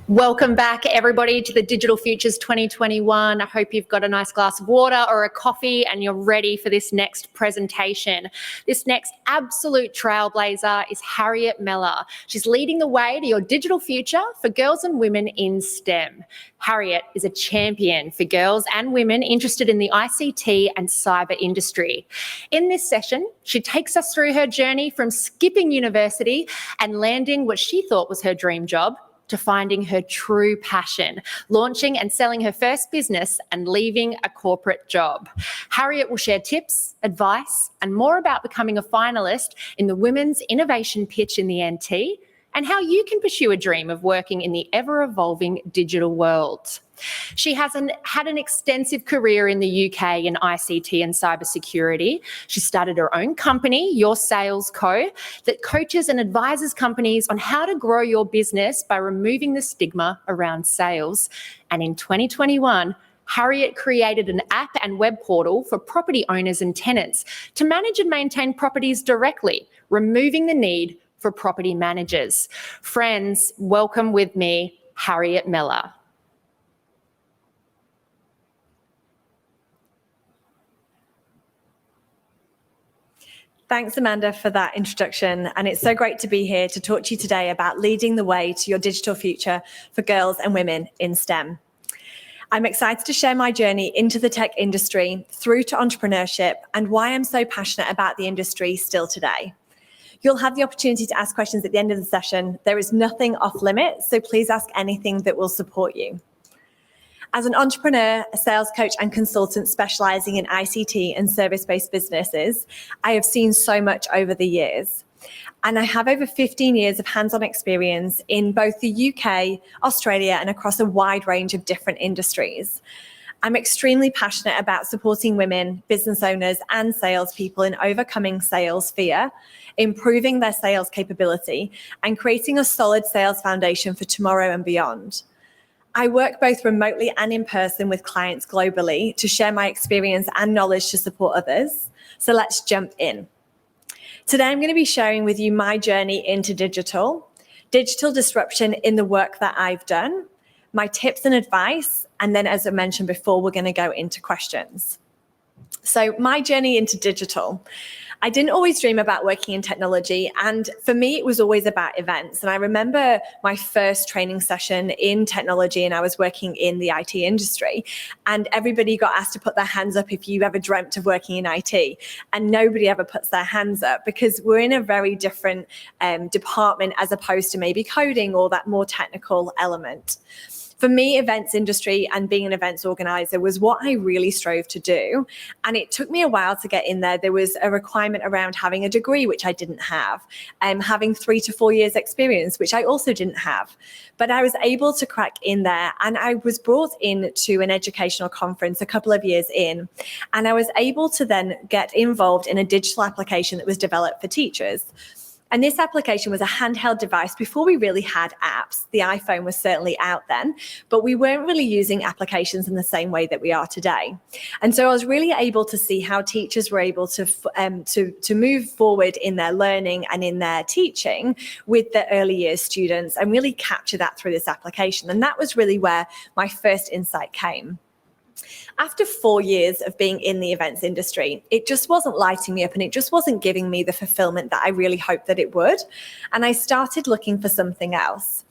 Welcome back, everybody, to the Digital Futures 2021. I hope you've got a nice glass of water or a coffee and you're ready for this next presentation. This next absolute trailblazer is Harriet Mellor. She's leading the way to your digital future for girls and women in STEM. Harriet is a champion for girls and women interested in the ICT and cyber industry. In this session, she takes us through her journey from skipping university and landing what she thought was her dream job to finding her true passion, launching and selling her first business and leaving a corporate job. Harriet will share tips, advice, and more about becoming a finalist in the Women's Innovation Pitch in the NT and how you can pursue a dream of working in the ever-evolving digital world. She had an extensive career in the UK in ICT and cybersecurity. She started her own company, Your Sales Co., that coaches and advises companies on how to grow your business by removing the stigma around sales. And in 2021, Harriet created an app and web portal for property owners and tenants to manage and maintain properties directly, removing the need for property managers. Friends, welcome with me, Harriet Mellor. Thanks, Amanda, for that introduction. And it's so great to be here to talk to you today about leading the way to your digital future for girls and women in STEM. I'm excited to share my journey into the tech industry through to entrepreneurship and why I'm so passionate about the industry still today. You'll have the opportunity to ask questions at the end of the session. There is nothing off limits, so please ask anything that will support you. As an entrepreneur, a sales coach and consultant specializing in ICT and service-based businesses, I have seen so much over the years. And I have over 15 years of hands-on experience in both the UK, Australia, and across a wide range of different industries. I'm extremely passionate about supporting women, business owners, and salespeople in overcoming sales fear, improving their sales capability, and creating a solid sales foundation for tomorrow and beyond. I work both remotely and in person with clients globally to share my experience and knowledge to support others. So let's jump in. Today, I'm going to be sharing with you my journey into digital disruption in the work that I've done, my tips and advice, and then, as I mentioned before, we're going to go into questions. So my journey into digital. I didn't always dream about working in technology, and for me, it was always about events. And I remember my first training session in technology, and I was working in the IT industry, and everybody got asked to put their hands up if you ever dreamt of working in IT, and nobody ever puts their hands up because we're in a very different department as opposed to maybe coding or that more technical element. For me, events industry and being an events organizer was what I really strove to do. And it took me a while to get in there. There was a requirement around having a degree, which I didn't have, having 3 to 4 years experience, which I also didn't have. But I was able to crack in there, and I was brought in to an educational conference a couple of years in. And I was able to then get involved in a digital application that was developed for teachers. And this application was a handheld device before we really had apps. The iPhone was certainly out then, but we weren't really using applications in the same way that we are today. And so I was really able to see how teachers were able to move forward in their learning and in their teaching with the early years students and really capture that through this application. And that was really where my first insight came. After 4 years of being in the events industry, it just wasn't lighting me up and it just wasn't giving me the fulfillment that I really hoped that it would. And I started looking for something else.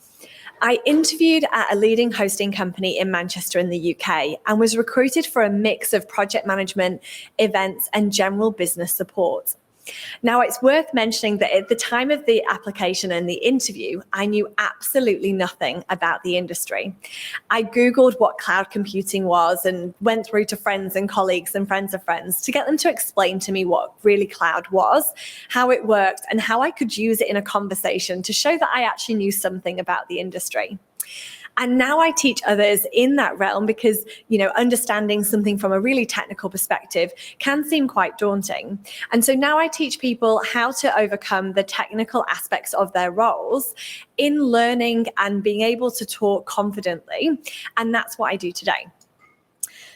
I interviewed at a leading hosting company in Manchester in the UK and was recruited for a mix of project management, events, and general business support. Now, it's worth mentioning that at the time of the application and the interview, I knew absolutely nothing about the industry. I Googled what cloud computing was and went through to friends and colleagues and friends of friends to get them to explain to me what really cloud was, how it worked, and how I could use it in a conversation to show that I actually knew something about the industry. And now I teach others in that realm because, understanding something from a really technical perspective can seem quite daunting. And so now I teach people how to overcome the technical aspects of their roles in learning and being able to talk confidently. And that's what I do today.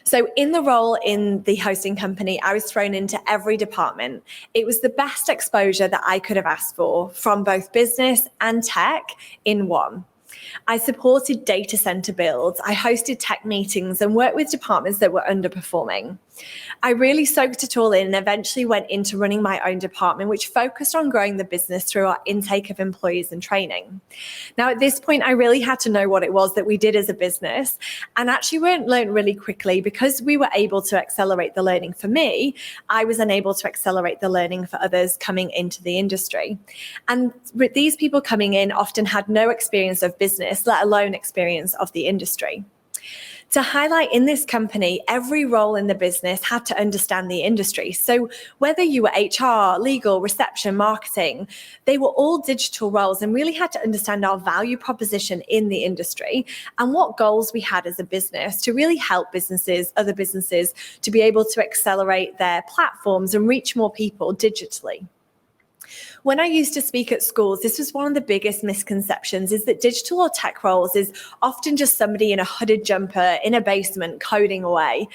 So in the role in the hosting company, I was thrown into every department. It was the best exposure that I could have asked for from both business and tech in one. I supported data center builds, I hosted tech meetings and worked with departments that were underperforming. I really soaked it all in and eventually went into running my own department, which focused on growing the business through our intake of employees and training. Now, at this point, I really had to know what it was that we did as a business, and actually learned really quickly. Because we were able to accelerate the learning for me, I was unable to accelerate the learning for others coming into the industry. And with these people coming in often had no experience of business, let alone experience of the industry. To highlight, in this company, every role in the business had to understand the industry. So whether you were HR, legal, reception, marketing, they were all digital roles and really had to understand our value proposition in the industry and what goals we had as a business to really help businesses, other businesses, to be able to accelerate their platforms and reach more people digitally. When I used to speak at schools, this was one of the biggest misconceptions, is that digital or tech roles is often just somebody in a hooded jumper in a basement coding away.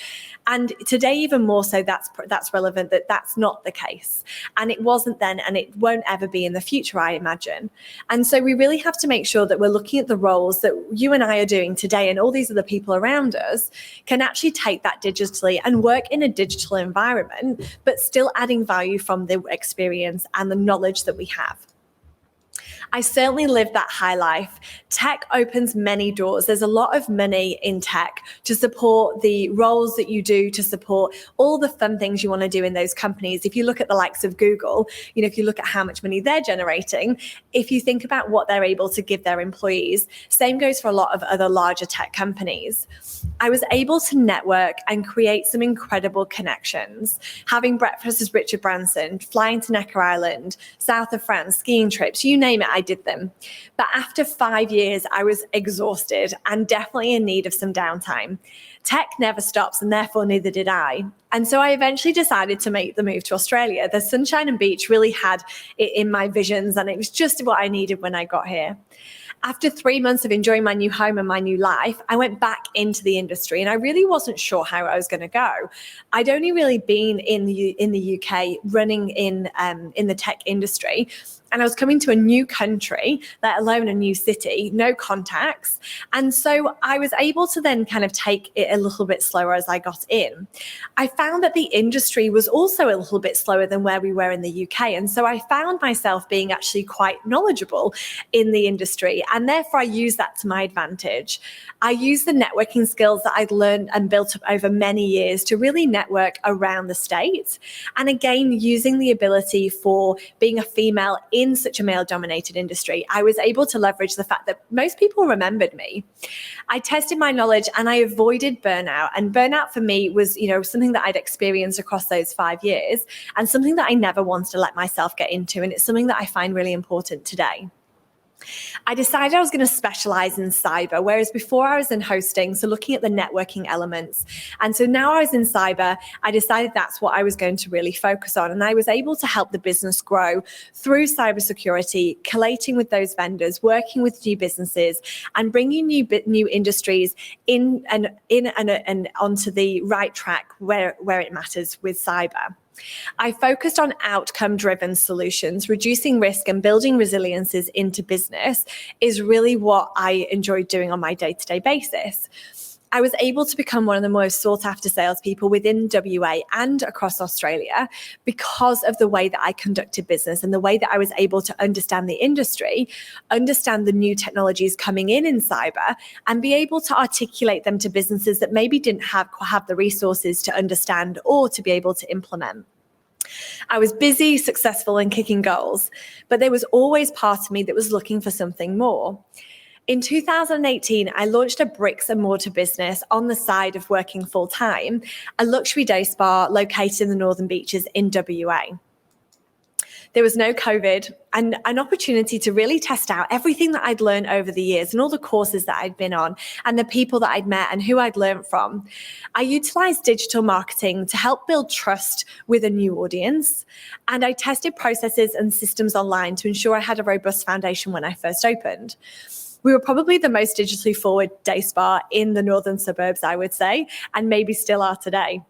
And today, even more so, that's relevant, that's not the case. And it wasn't then, and it won't ever be in the future, I imagine. And so we really have to make sure that we're looking at the roles that you and I are doing today, and all these other people around us can actually take that digitally and work in a digital environment, but still adding value from the experience and the knowledge that we have. I certainly lived that high life. Tech opens many doors. There's a lot of money in tech to support the roles that you do, to support all the fun things you want to do in those companies. If you look at the likes of Google, if you look at how much money they're generating, if you think about what they're able to give their employees, same goes for a lot of other larger tech companies. I was able to network and create some incredible connections, having breakfast with Richard Branson, flying to Necker Island, south of France, skiing trips, you name it, I did them. But after 5 years, I was exhausted and definitely in need of some downtime. Tech never stops, and therefore neither did I. And so I eventually decided to make the move to Australia. The sunshine and beach really had it in my visions, and it was just what I needed when I got here. After 3 months of enjoying my new home and my new life, I went back into the industry, and I really wasn't sure how I was going to go. I'd only really been in the UK running in the tech industry, and I was coming to a new country, let alone a new city, no contacts. And so I was able to then kind of take it a little bit slower as I got in. I found that the industry was also a little bit slower than where we were in the UK. And so I found myself being actually quite knowledgeable in the industry. And therefore I used that to my advantage. I used the networking skills that I'd learned and built up over many years to really network around the States. And again, using the ability for being a female in such a male-dominated industry, I was able to leverage the fact that most people remembered me. I tested my knowledge and I avoided burnout. And burnout for me was, something that I'd experienced across those 5 years and something that I never wanted to let myself get into. And it's something that I find really important today. I decided I was going to specialize in cyber, whereas before I was in hosting, so looking at the networking elements. And so now I was in cyber, I decided that's what I was going to really focus on. And I was able to help the business grow through cybersecurity, collating with those vendors, working with new businesses, and bringing new industries in and onto the right track where it matters with cyber. I focused on outcome-driven solutions. Reducing risk and building resiliences into business is really what I enjoyed doing on my day-to-day basis. I was able to become one of the most sought-after salespeople within WA and across Australia because of the way that I conducted business and the way that I was able to understand the industry, understand the new technologies coming in cyber, and be able to articulate them to businesses that maybe didn't have the resources to understand or to be able to implement. I was busy, successful, and kicking goals, but there was always part of me that was looking for something more. In 2018, I launched a bricks and mortar business on the side of working full time, a luxury day spa located in the Northern Beaches in WA. There was no COVID, and an opportunity to really test out everything that I'd learned over the years and all the courses that I'd been on and the people that I'd met and who I'd learned from. I utilized digital marketing to help build trust with a new audience, and I tested processes and systems online to ensure I had a robust foundation when I first opened. We were probably the most digitally forward day spa in the northern suburbs, I would say, and maybe still are today.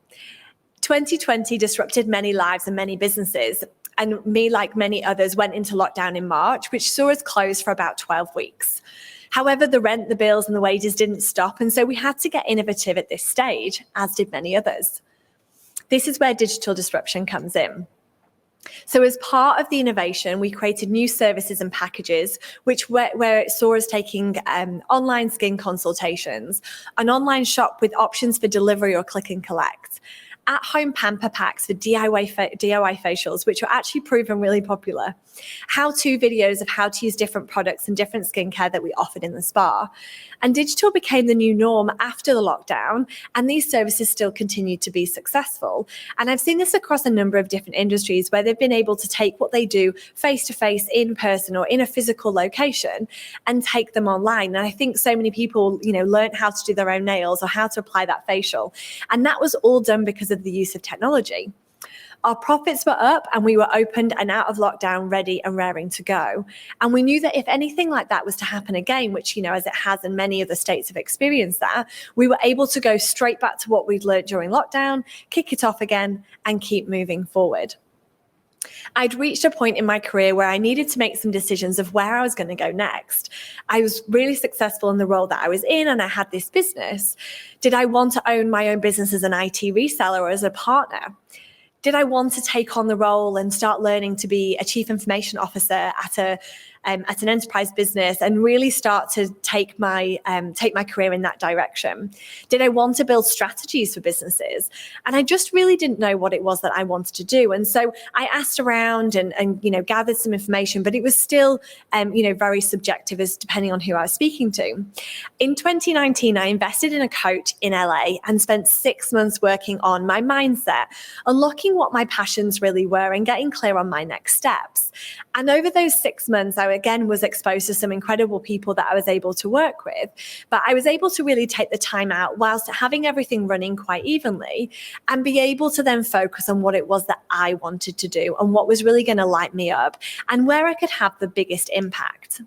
2020 disrupted many lives and many businesses. And me, like many others, went into lockdown in March, which saw us close for about 12 weeks. However, the rent, the bills and the wages didn't stop. And so we had to get innovative at this stage, as did many others. This is where digital disruption comes in. So as part of the innovation, we created new services and packages, where it saw us taking online skin consultations, an online shop with options for delivery or click and collect, at-home pamper packs for DIY facials, which were actually proven really popular, how-to videos of how to use different products and different skincare that we offered in the spa. And digital became the new norm after the lockdown, and these services still continue to be successful. And I've seen this across a number of different industries where they've been able to take what they do face-to-face, in person, or in a physical location and take them online. And I think so many people, learned how to do their own nails or how to apply that facial. And that was all done because of the use of technology. Our profits were up and we were opened and out of lockdown, ready and raring to go. And we knew that if anything like that was to happen again, which, as it has and many other states have experienced that, we were able to go straight back to what we'd learned during lockdown, kick it off again and keep moving forward. I'd reached a point in my career where I needed to make some decisions of where I was going to go next. I was really successful in the role that I was in and I had this business. Did I want to own my own business as an IT reseller or as a partner? Did I want to take on the role and start learning to be a chief information officer at an enterprise business and really start to take my career in that direction? Did I want to build strategies for businesses? And I just really didn't know what it was that I wanted to do. And so I asked around and gathered some information, but it was still very subjective as depending on who I was speaking to. In 2019, I invested in a coach in LA and spent 6 months working on my mindset, unlocking what my passions really were and getting clear on my next steps. And over those 6 months, I again was exposed to some incredible people that I was able to work with, but I was able to really take the time out whilst having everything running quite evenly and be able to then focus on what it was that I wanted to do and what was really going to light me up and where I could have the biggest impact.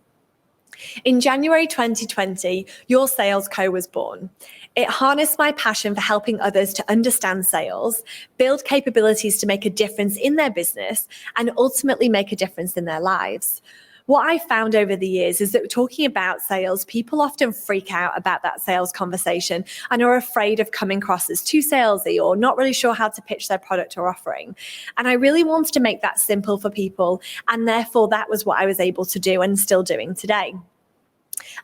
In January 2020, Your Sales Co was born. It harnessed my passion for helping others to understand sales, build capabilities to make a difference in their business, and ultimately make a difference in their lives. What I found over the years is that talking about sales, people often freak out about that sales conversation and are afraid of coming across as too salesy or not really sure how to pitch their product or offering. And I really wanted to make that simple for people. And therefore, that was what I was able to do and still doing today.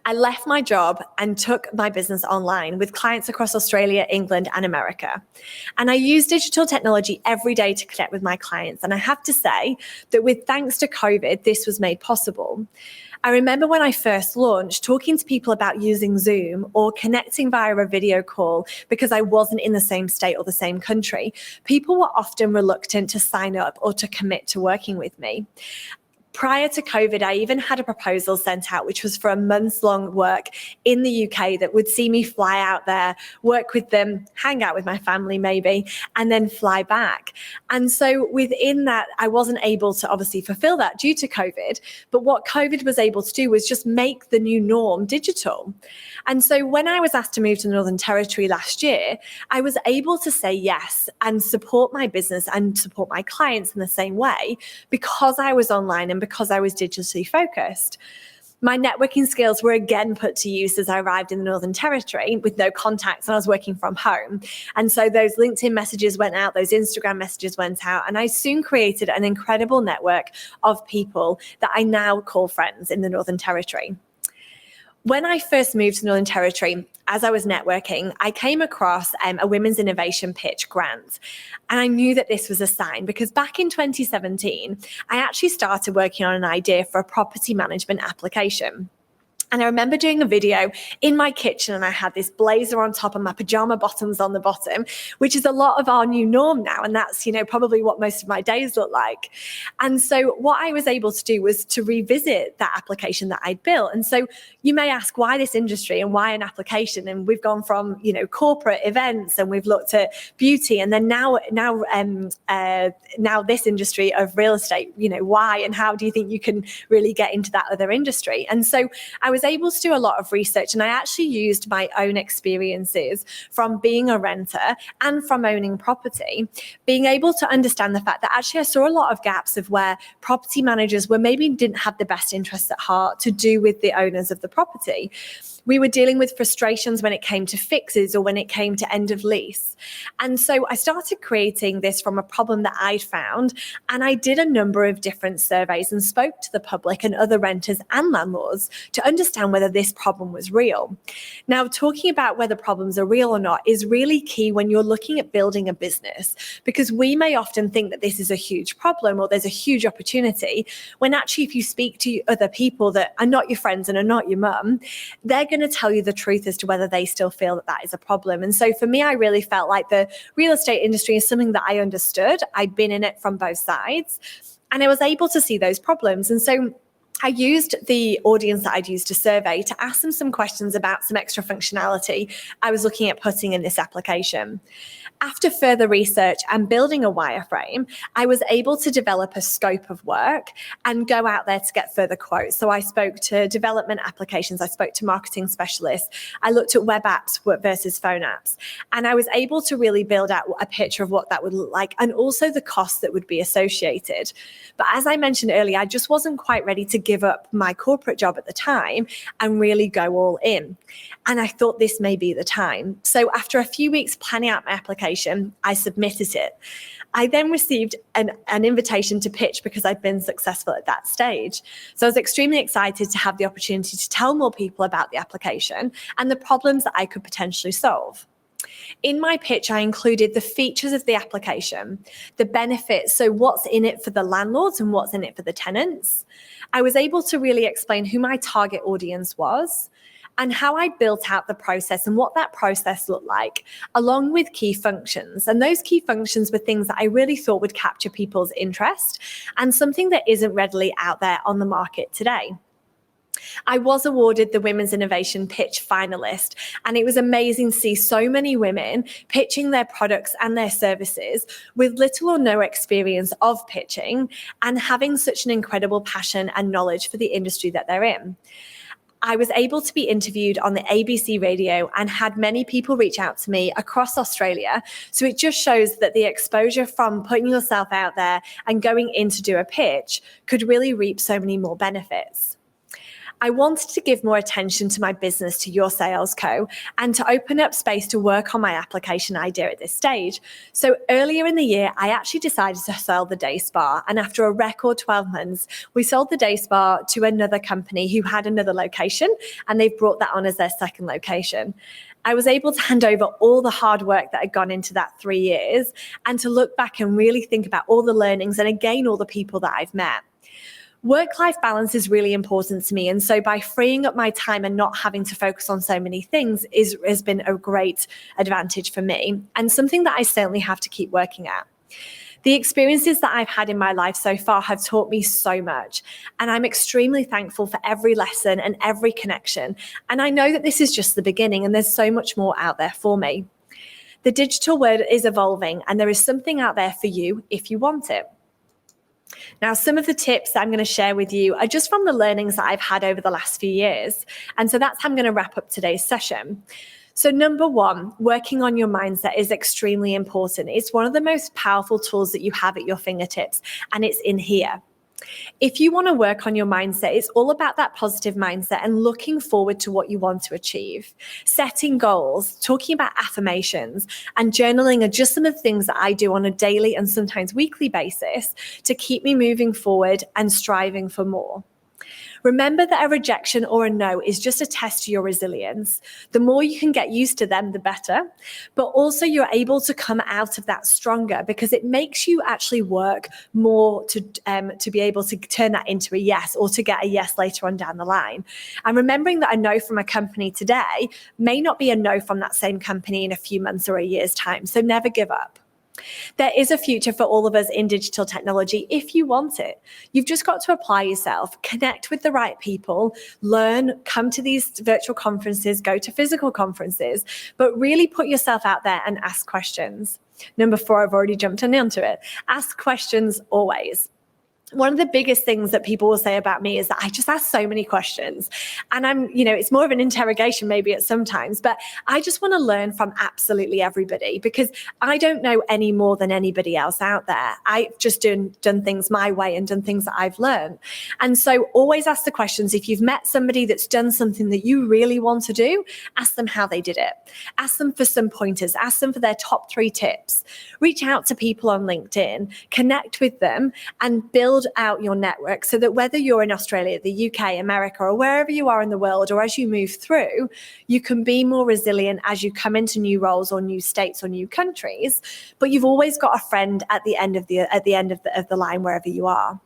I left my job and took my business online with clients across Australia, England, and America. And I use digital technology every day to connect with my clients. And I have to say that with thanks to COVID, this was made possible. I remember when I first launched, talking to people about using Zoom or connecting via a video call because I wasn't in the same state or the same country. People were often reluctant to sign up or to commit to working with me. Prior to COVID, I even had a proposal sent out, which was for a months-long work in the UK that would see me fly out there, work with them, hang out with my family maybe, and then fly back. And so within that, I wasn't able to obviously fulfill that due to COVID. But what COVID was able to do was just make the new norm digital. And so when I was asked to move to the Northern Territory last year, I was able to say yes and support my business and support my clients in the same way because I was online and because I was digitally focused. My networking skills were again put to use as I arrived in the Northern Territory with no contacts and I was working from home. And so those LinkedIn messages went out, those Instagram messages went out, and I soon created an incredible network of people that I now call friends in the Northern Territory. When I first moved to the Northern Territory, as I was networking, I came across a Women's Innovation Pitch grant. And I knew that this was a sign because back in 2017, I actually started working on an idea for a property management application. And I remember doing a video in my kitchen and I had this blazer on top and my pajama bottoms on the bottom, which is a lot of our new norm now. And that's, probably what most of my days look like. And so what I was able to do was to revisit that application that I'd built. And so you may ask, why this industry and why an application? And we've gone from, corporate events and we've looked at beauty and then now this industry of real estate, why and how do you think you can really get into that other industry? And so I was was able to do a lot of research, and I actually used my own experiences from being a renter and from owning property, being able to understand the fact that actually I saw a lot of gaps of where property managers were maybe didn't have the best interests at heart to do with the owners of the property. We were dealing with frustrations when it came to fixes or when it came to end of lease. And so I started creating this from a problem that I'd found, and I did a number of different surveys and spoke to the public and other renters and landlords to understand whether this problem was real. Now, talking about whether problems are real or not is really key when you're looking at building a business, because we may often think that this is a huge problem or there's a huge opportunity, when actually if you speak to other people that are not your friends and are not your mum, they're going to tell you the truth as to whether they still feel that that is a problem. And so for me, I really felt like the real estate industry is something that I understood. I'd been in it from both sides, and I was able to see those problems. And so I used the audience that I'd used to survey to ask them some questions about some extra functionality I was looking at putting in this application. After further research and building a wireframe, I was able to develop a scope of work and go out there to get further quotes. So I spoke to development applications, I spoke to marketing specialists, I looked at web apps versus phone apps, and I was able to really build out a picture of what that would look like and also the costs that would be associated. But as I mentioned earlier, I just wasn't quite ready to give up my corporate job at the time and really go all in. And I thought this may be the time. So after a few weeks planning out my application, I submitted it. I then received an invitation to pitch because I'd been successful at that stage. So I was extremely excited to have the opportunity to tell more people about the application and the problems that I could potentially solve. In my pitch, I included the features of the application, the benefits, so what's in it for the landlords and what's in it for the tenants. I was able to really explain who my target audience was and how I built out the process and what that process looked like, along with key functions. And those key functions were things that I really thought would capture people's interest and something that isn't readily out there on the market today. I was awarded the Women's Innovation Pitch finalist, and it was amazing to see so many women pitching their products and their services with little or no experience of pitching and having such an incredible passion and knowledge for the industry that they're in. I was able to be interviewed on the ABC radio and had many people reach out to me across Australia. So it just shows that the exposure from putting yourself out there and going in to do a pitch could really reap so many more benefits. I wanted to give more attention to my business, to Your Sales Co, and to open up space to work on my application idea at this stage. So earlier in the year, I actually decided to sell the day spa. And after a record 12 months, we sold the day spa to another company who had another location, and they've brought that on as their second location. I was able to hand over all the hard work that had gone into that 3 years and to look back and really think about all the learnings and again, all the people that I've met. Work-life balance is really important to me. And so by freeing up my time and not having to focus on so many things has been a great advantage for me and something that I certainly have to keep working at. The experiences that I've had in my life so far have taught me so much, and I'm extremely thankful for every lesson and every connection. And I know that this is just the beginning and there's so much more out there for me. The digital world is evolving and there is something out there for you if you want it. Now, some of the tips that I'm going to share with you are just from the learnings that I've had over the last few years. And so that's how I'm going to wrap up today's session. So number one, working on your mindset is extremely important. It's one of the most powerful tools that you have at your fingertips, and it's in here. If you want to work on your mindset, it's all about that positive mindset and looking forward to what you want to achieve. Setting goals, talking about affirmations, and journaling are just some of the things that I do on a daily and sometimes weekly basis to keep me moving forward and striving for more. Remember that a rejection or a no is just a test to your resilience. The more you can get used to them, the better. But also you're able to come out of that stronger because it makes you actually work more to be able to turn that into a yes or to get a yes later on down the line. And remembering that a no from a company today may not be a no from that same company in a few months or a year's time. So never give up. There is a future for all of us in digital technology if you want it. You've just got to apply yourself, connect with the right people, learn, come to these virtual conferences, go to physical conferences, but really put yourself out there and ask questions. Number 4, I've already jumped onto it. Ask questions always. one of the biggest things that people will say about me is that I just ask so many questions, and it's more of an interrogation maybe at sometimes, but I just want to learn from absolutely everybody, because I don't know any more than anybody else out there. I've just done things my way and done things that I've learned. And so always ask the questions. If you've met somebody that's done something that you really want to do, ask them how they did it. Ask them for some pointers. Ask them for their top 3 tips. Reach out to people on LinkedIn, connect with them, and build out your network so that whether you're in Australia, the UK, America, or wherever you are in the world, or as you move through, you can be more resilient as you come into new roles or new states or new countries. But you've always got a friend at the end of the line wherever you are.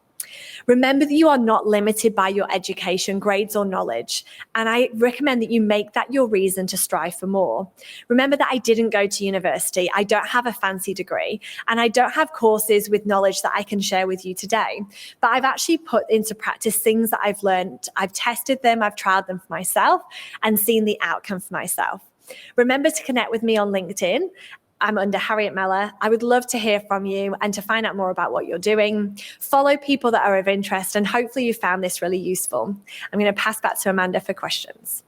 Remember that you are not limited by your education, grades, or knowledge. And I recommend that you make that your reason to strive for more. Remember that I didn't go to university. I don't have a fancy degree, and I don't have courses with knowledge that I can share with you today. But I've actually put into practice things that I've learned. I've tested them, I've tried them for myself, and seen the outcome for myself. Remember to connect with me on LinkedIn. I'm under Harriet Mellor. I would love to hear from you and to find out more about what you're doing. Follow people that are of interest, and hopefully you found this really useful. I'm going to pass back to Amanda for questions.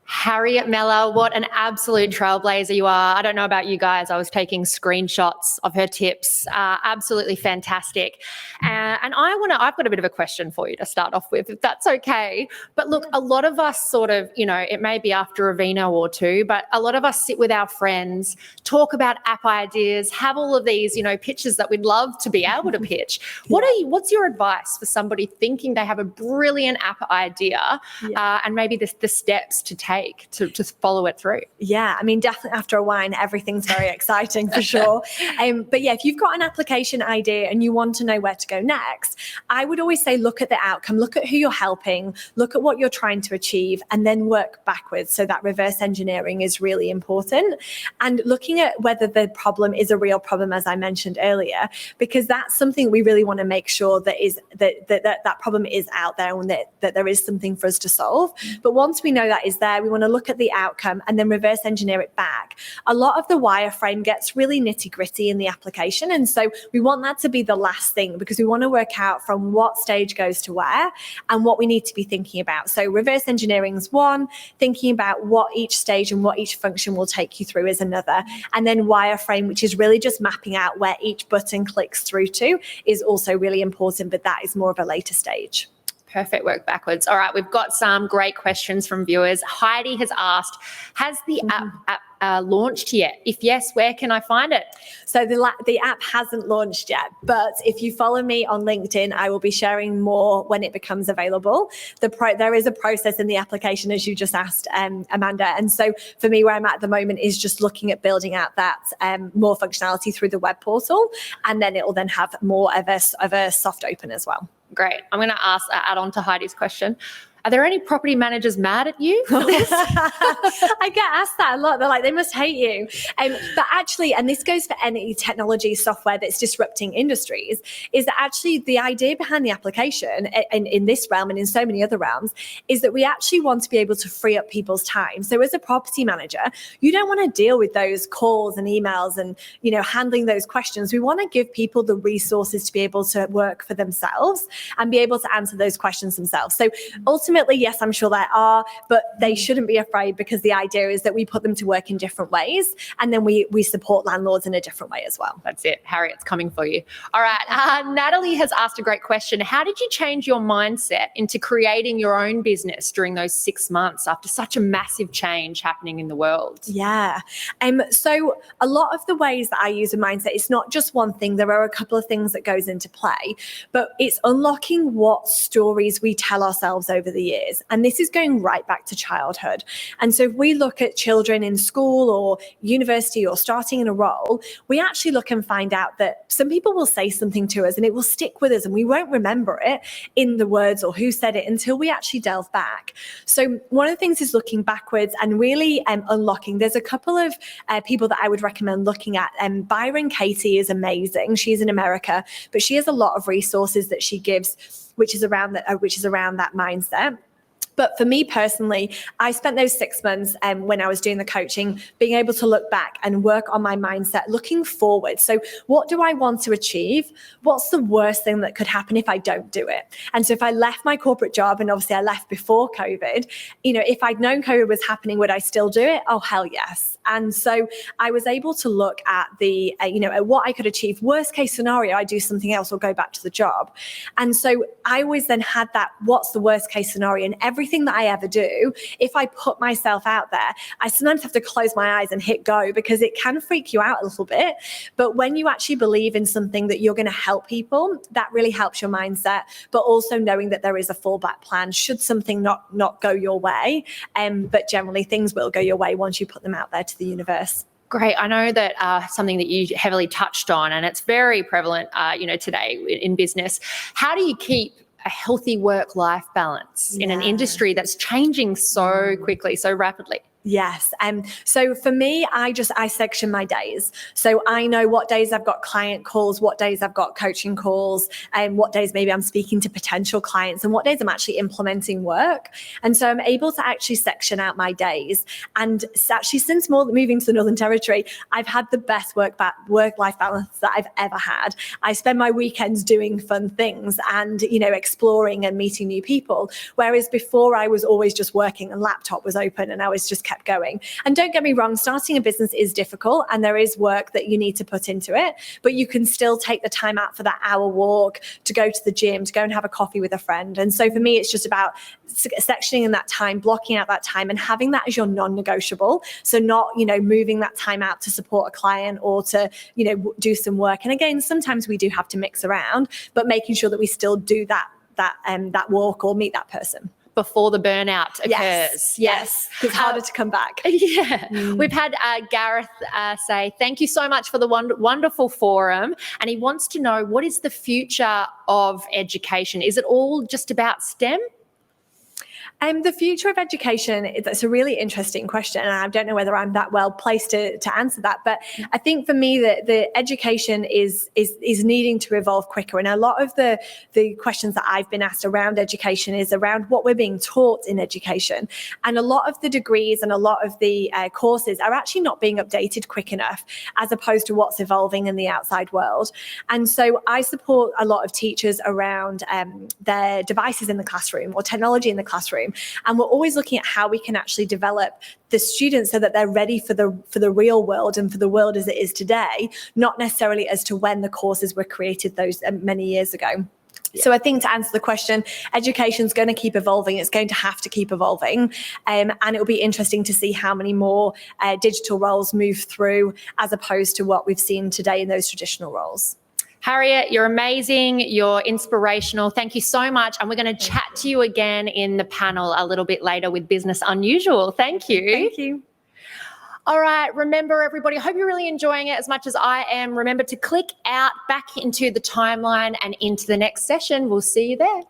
Harriet Mellor, what an absolute trailblazer you are. I don't know about you guys. I was taking screenshots of her tips. Absolutely fantastic. And I've got a bit of a question for you to start off with, if that's okay. But look, a lot of us sort of, it may be after a vino or two, but a lot of us sit with our friends, talk about app ideas, have all of these, pitches that we'd love to be able to pitch. What's your advice for somebody thinking they have a brilliant app idea and maybe the steps to take to just follow it through? Yeah, I mean, definitely after a wine, everything's very exciting for sure. But yeah, if you've got an application idea and you want to know where to go next, I would always say look at the outcome, look at who you're helping, look at what you're trying to achieve, and then work backwards. So that reverse engineering is really important. And looking at whether the problem is a real problem, as I mentioned earlier, because that's something we really want to make sure that problem is out there and that there is something for us to solve. But once we know that is there, we want to look at the outcome and then reverse engineer it back. A lot of the wireframe gets really nitty gritty in the application. And so we want that to be the last thing, because we want to work out from what stage goes to where and what we need to be thinking about. So reverse engineering is one, thinking about what each stage and what each function will take you through is another. And then wireframe, which is really just mapping out where each button clicks through to, is also really important, but that is more of a later stage. Perfect, work backwards. All right, we've got some great questions from viewers. Heidi has asked, has the app launched yet? If yes, where can I find it? So the app hasn't launched yet, but if you follow me on LinkedIn, I will be sharing more when it becomes available. There is a process in the application, as you just asked, Amanda. And so for me, where I'm at the moment is just looking at building out that more functionality through the web portal, and then it will then have more of a soft open as well. Great. I'm going to add on to Heidi's question. Are there any property managers mad at you for this? I get asked that a lot. They're like, they must hate you. But actually, and this goes for any technology software that's disrupting industries, is that actually the idea behind the application in this realm and in so many other realms is that we actually want to be able to free up people's time. So as a property manager, you don't want to deal with those calls and emails and, handling those questions. We want to give people the resources to be able to work for themselves and be able to answer those questions themselves. So ultimately, yes, I'm sure there are, but they shouldn't be afraid, because the idea is that we put them to work in different ways, and then we support landlords in a different way as well. That's it. Harriet's coming for you. All right. Natalie has asked a great question. How did you change your mindset into creating your own business during those 6 months after such a massive change happening in the world? Yeah. So a lot of the ways that I use a mindset, it's not just one thing. There are a couple of things that goes into play, but it's unlocking what stories we tell ourselves over the years. And this is going right back to childhood. And so if we look at children in school or university or starting in a role, we actually look and find out that some people will say something to us and it will stick with us, and we won't remember it in the words or who said it until we actually delve back. So one of the things is looking backwards and really unlocking. There's a couple of people that I would recommend looking at. Byron Katie is amazing. She's in America, but she has a lot of resources that she gives, which is around that mindset. But for me personally, I spent those 6 months when I was doing the coaching, being able to look back and work on my mindset, looking forward. So what do I want to achieve? What's the worst thing that could happen if I don't do it? And so if I left my corporate job, and obviously I left before COVID, if I'd known COVID was happening, would I still do it? Oh, hell yes. And so I was able to look at at what I could achieve. Worst case scenario, I do something else or go back to the job. And so I always then had that, what's the worst case scenario? And everything that I ever do, if I put myself out there, I sometimes have to close my eyes and hit go because it can freak you out a little bit. But when you actually believe in something that you're going to help people, that really helps your mindset, but also knowing that there is a fallback plan should something not go your way. But generally things will go your way once you put them out there to the universe. Great. I know that something that you heavily touched on, and it's very prevalent, today in business. How do you keep a healthy work-life balance in an industry that's changing so quickly, so rapidly? Yes. So for me, I section my days. So I know what days I've got client calls, what days I've got coaching calls, and what days maybe I'm speaking to potential clients, and what days I'm actually implementing work. And so I'm able to actually section out my days. And actually, since moving to the Northern Territory, I've had the best work-life balance that I've ever had. I spend my weekends doing fun things and, exploring and meeting new people. Whereas before I was always just working and laptop was open and I was just kept going. And don't get me wrong, starting a business is difficult and there is work that you need to put into it, but you can still take the time out for that hour walk, to go to the gym, to go and have a coffee with a friend. And so for me, it's just about sectioning in that time, blocking out that time and having that as your non-negotiable. So not, moving that time out to support a client or to, do some work. And again, sometimes we do have to mix around, but making sure that we still do that walk or meet that person before the burnout occurs. Yes. It's harder to come back. Yeah. We've had Gareth say, thank you so much for the wonderful forum. And he wants to know, what is the future of education? Is it all just about STEM? The future of education, it's a really interesting question, and I don't know whether I'm that well placed to answer that. But I think for me that the education is needing to evolve quicker. And a lot of the questions that I've been asked around education is around what we're being taught in education. And a lot of the degrees and a lot of the courses are actually not being updated quick enough, as opposed to what's evolving in the outside world. And so I support a lot of teachers around their devices in the classroom or technology in the classroom. And we're always looking at how we can actually develop the students so that they're ready for the real world and for the world as it is today, not necessarily as to when the courses were created those many years ago. Yeah. So I think to answer the question, education is going to keep evolving. It's going to have to keep evolving. And it will be interesting to see how many more digital roles move through as opposed to what we've seen today in those traditional roles. Harriet, you're amazing. You're inspirational. Thank you so much. And we're going to chat to you again in the panel a little bit later with Business Unusual. Thank you. Thank you. All right. Remember, everybody, I hope you're really enjoying it as much as I am. Remember to click out back into the timeline and into the next session. We'll see you there.